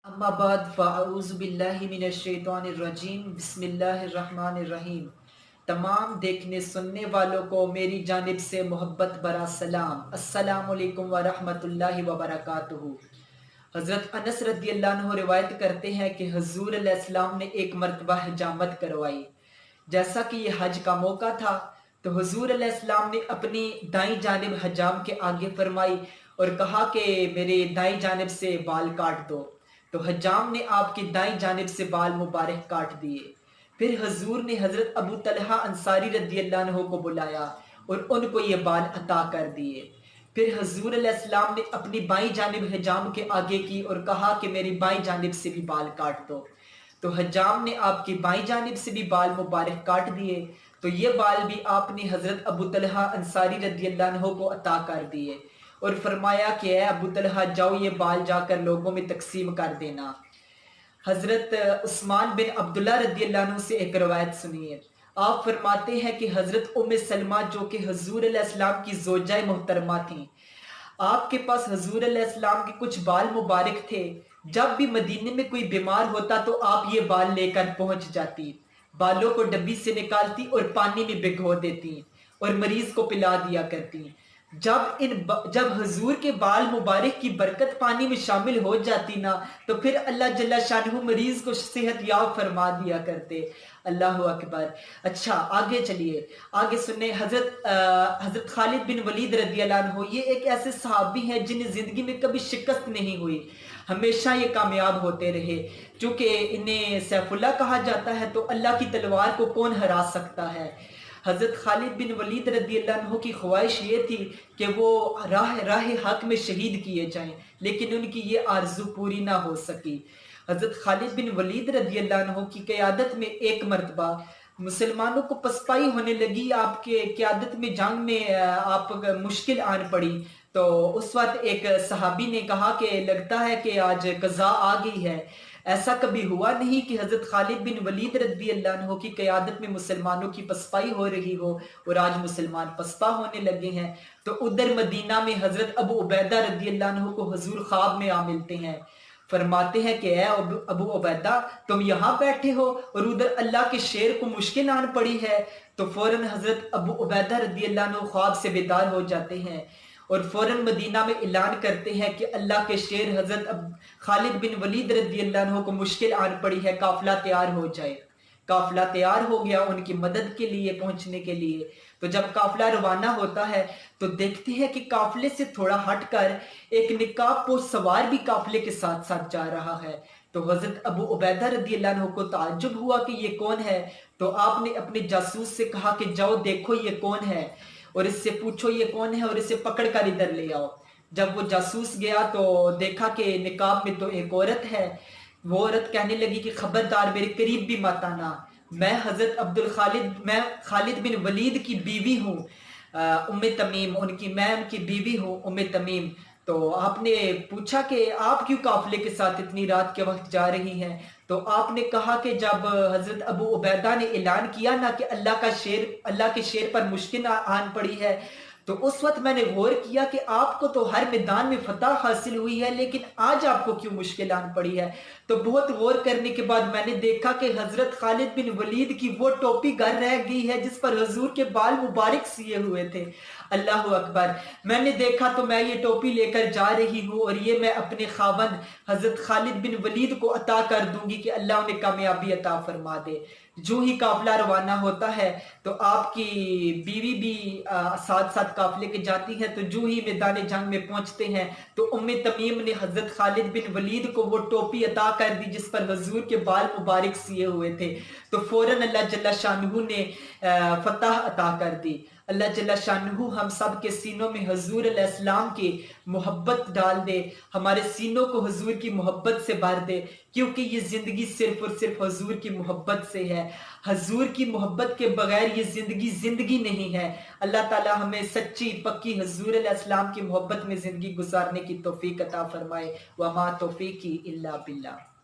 अम्मा बाद फ़अऊज़ु बिल्लाहि मिनश्शैतानिर्रजीम बिस्मिल्लाहिर्रहमानिर्रहीम। तमाम देखने सुनने वालों को मेरी जानिब से मोहब्बत भरा सलाम। अस्सलामु अलैकुम व रहमतुल्लाहि व बरकातुहू। हज़रत अनस रज़ी अल्लाह अन्हु रिवायत करते हैं कि हुज़ूर अलैहिस्सलाम ने एक मरतबा हिजामत करवाई। जैसा कि ये हज का मौका था तो हुज़ूर अलैहिस्सलाम ने अपनी दाईं जानिब हजाम के आगे फरमाई और कहा कि मेरे दाईं जानिब से बाल काट दो। तो हजाम ने आपकी दाईं जानिब से बाल मुबारक काट दिए। फिर हजूर ने हजरत अबू तलहा अंसारी रज़ी अल्लाह अन्हु को बुलाया और उनको ये बाल अता कर दिए। फिर हजूर अलैहिस्सलाम ने अपनी बाईं जानिब हजाम के आगे की और कहा कि मेरी बाईं जानिब से भी बाल काट दो। तो हजाम ने आपकी बाईं जानिब से भी बाल मुबारक काट दिए। तो ये बाल भी आपने हजरत अबू तलहा अंसारी रज़ी अल्लाह अन्हु को अता कर दिए और फरमाया कि ए अबू तलहा जाओ ये बाल जाकर लोगों में तकसीम कर देना। हजरत उस्मान बिन अब्दुल्ला रज़ी अल्लाह अन्हु से एक रवायत सुनिए। आप फरमाते हैं कि हजरत उम्मे सलमा जो कि हजूर अलैहिस्सलाम की जोजा मोहतरमा थी, आपके पास हजूर अलैहिस्सलाम के कुछ बाल मुबारक थे। जब भी मदीने में कोई बीमार होता तो आप ये बाल लेकर पहुंच जाती, बालों को डब्बी से निकालती और पानी में भिगो देती और मरीज को पिला दिया करती। जब हजूर के बाल मुबारक की बरकत पानी में शामिल हो जाती ना, तो फिर अल्लाह जल्ला शानहू मरीज को सेहत याब फरमा दिया करते। अल्लाह अकबर। अच्छा आगे चलिए, आगे सुनने। हजरत खालिद बिन वलीद रज़ी अल्लाह अन्हु ये एक ऐसे सहाबी हैं जिन्हें जिंदगी में कभी शिकस्त नहीं हुई, हमेशा ये कामयाब होते रहे। चूंकि इन्हें सैफुल्लाह कहा जाता है तो अल्लाह की तलवार को कौन हरा सकता है। हजरत खालिद बिन वलीद रज़ी अल्लाह अन्हु की ख्वाहिश ये थी कि वो राह हक में शहीद किए जाएं, लेकिन उनकी ये आरजू पूरी ना हो सकी। हजरत खालिद बिन वलीद रज़ी अल्लाह अन्हु की क़यादत में एक मरतबा मुसलमानों को पसपाई होने लगी, आपके क़यादत में जंग में आप मुश्किल आन पड़ी। तो उस वक्त एक सहाबी ने कहा कि लगता है कि आज कज़ा आ गई है। ऐसा कभी हुआ नहीं कि हजरत खालिद बिन वलीद रज़ी अल्लाह अन्हु की क़यादत में मुसलमानों की पसपाई हो रही हो और आज मुसलमान पसपा होने लगे हैं। तो उधर मदीना में हजरत अबू उबैदा रज़ी अल्लाह अन्हु को हुजूर ख्वाब में आ मिलते हैं। फरमाते हैं कि ए अबू उबैदा तुम यहाँ बैठे हो और उधर अल्लाह के शेर को मुश्किल आन पड़ी है। तो फौरन हजरत अबू उबैदा रज़ी अल्लाह अन्हु ख्वाब से बेदार हो जाते हैं और फौरन मदीना में ऐलान करते हैं कि अल्लाह के शेर हजरत खालिद बिन वलीद रज़ी अल्लाह अन्हु को मुश्किल आन पड़ी है, काफिला तैयार हो जाए। काफिला तैयार हो गया उनकी मदद के लिए, पहुंचने के लिए। तो जब काफिला रवाना होता है तो देखते हैं कि काफिले से थोड़ा हटकर एक निकाबपोश सवार भी काफिले के साथ साथ जा रहा है। तो हजरत अबू उबैदा रज़ी अल्लाह अन्हु को ताज्जुब हुआ कि ये कौन है। तो आपने अपने जासूस से कहा कि जाओ देखो ये कौन है और इससे पूछो ये कौन है और इसे पकड़ कर इधर ले आओ। जब वो जासूस गया तो देखा कि निकाब में तो एक औरत है। वो औरत कहने लगी कि खबरदार मेरे करीब भी मत आना, मैं खालिद बिन वलीद की बीवी हूँ, उम्मे तमीम मैं उनकी बीवी हूँ, उम्मे तमीम। तो आपने पूछा कि आप क्यों काफिले के साथ इतनी रात के वक्त जा रही हैं। तो आपने कहा कि जब हजरत अबू उबैदा ने ऐलान किया ना कि अल्लाह के शेर पर मुश्किल आन पड़ी है, तो उस वक्त मैंने गौर किया कि आपको तो हर मैदान में फतह हासिल हुई है, लेकिन आज आपको क्यों मुश्किल आन पड़ी है। तो बहुत गौर करने के बाद मैंने देखा कि हजरत खालिद बिन वलीद की वो टोपी घर रह गई है जिस पर हजूर के बाल मुबारक सिए हुए थे। अल्लाह अकबर। मैंने देखा तो मैं ये टोपी लेकर जा रही हूँ और ये मैं अपने खावंद हजरत खालिद बिन वलीद को अता कर दूंगी कि अल्लाह उन्हें कामयाबी अता फरमा दे। जो ही काफिला रवाना होता है तो आपकी बीवी भी साथ साथ काफिले के जाती है। तो जो ही मैदान जंग में पहुंचते हैं तो उम्मे तमीम ने हजरत खालिद बिन वलीद को वो टोपी अता कर दी जिस पर हजूर के बाल मुबारक सिए हुए थे। तो फौरन अल्लाह जल्ला शानहू ने फतह अता कर दी। अल्लाह जल्ला शानहू हम सब के सीनों में हजूर अलैहिस्सलाम की मोहब्बत डाल दे, हमारे सीनों को हजूर की मोहब्बत से भर दे, क्योंकि ये जिंदगी सिर्फ और सिर्फ हजूर की मोहब्बत से है। हजूर की मोहब्बत के बगैर ये जिंदगी नहीं है। अल्लाह ताला हमें सच्ची पक्की हजूर अलैहिस्सलाम की मोहब्बत में जिंदगी गुजारने की तौफीक अता फरमाए। वमा तौफीकी इल्ला बिल्लाह।